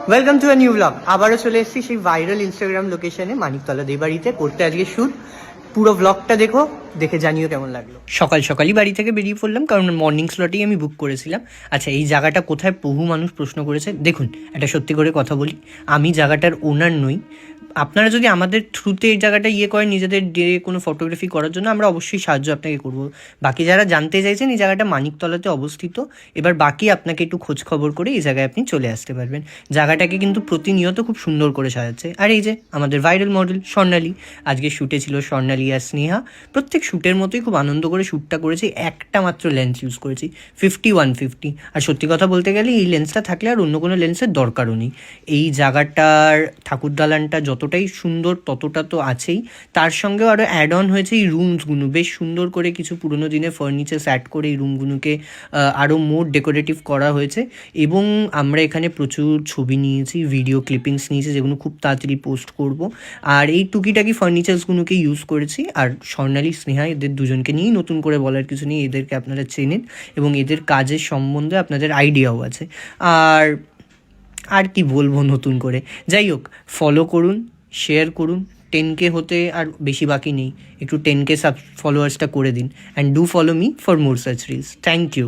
Welcome to a new blog. আবারও চলে এসেছি সেই ভাইরাল ইনস্টাগ্রাম লোকেশনে মানিকতলা দেবাড়িতে করতে আজকে শ্যুট। পুরো ব্লগটা দেখে জানিও কেমন লাগলো। সকাল সকালই বাড়ি থেকে বেরিয়ে পড়লাম, কারণ মর্নিং স্লটেই আমি বুক করেছিলাম। আচ্ছা, এই জায়গাটা কোথায় বহু মানুষ প্রশ্ন করেছে। দেখুন, একটা সত্যি করে কথা বলি, আমি জায়গাটার ওনার নই। আপনারা যদি আমাদের থ্রুতে এই জায়গাটা করেন নিজেদের ডে কোনো ফটোগ্রাফি করার জন্য, আমরা অবশ্যই সাহায্য আপনাকে করব। বাকি যারা জানতে চাইছেন, এই জায়গাটা মানিকতলাতে অবস্থিত। এবার বাকি আপনাকে একটু খোঁজ খবর করে এই জায়গায় আপনি চলে আসতে পারবেন। জায়গাটাকে কিন্তু প্রতিনিয়ত খুব সুন্দর করে সাজাচ্ছে। আর এই যে আমাদের ভাইরাল মডেল স্বর্ণালী, আজকে শ্যুটে ছিল স্বর্ণালী আর স্নেহা। প্রত্যেক শ্যুটের মতোই খুব আনন্দ করে শ্যুটটা করেছি। একটা মাত্র লেন্স ইউজ করেছি, 50-150। আর সত্যি কথা বলতে গেলে এই লেন্সটা থাকলে আর অন্য কোনো লেন্সের দরকারও নেই। এই জায়গাটার ঠাকুর দালানটা যতটাই সুন্দর ততটা তো আছেই, তার সঙ্গেও আরও অ্যাড অন হয়েছে এই রুমসগুলো। বেশ সুন্দর করে কিছু পুরোনো দিনের ফার্নিচার্স অ্যাড করে এই রুমগুলোকে আরও মোর ডেকোরেটিভ করা হয়েছে। এবং আমরা এখানে প্রচুর ছবি নিয়েছি, ভিডিও ক্লিপিংস নিয়েছি, যেগুলো খুব তাড়াতাড়ি পোস্ট করব। আর এই টুকিটাকি ফার্নিচার্সগুলোকে ইউজ করেছি। আর স্বর্ণালী স্নেহা এদের দুজনকে নিয়েই নতুন করে বলার কিছু নেই, এদেরকে আপনারা চেনেন এবং এদের কাজের সম্বন্ধে আপনাদের আইডিয়াও আছে। আর কি বলবো নতুন করে, যাই হোক, ফলো করুন, শেয়ার করুন। 10K হতে আর বেশি বাকি নেই, একটু 10K ফলোয়ার্সটা করে দিন। And do follow me for more such reels. Thank you.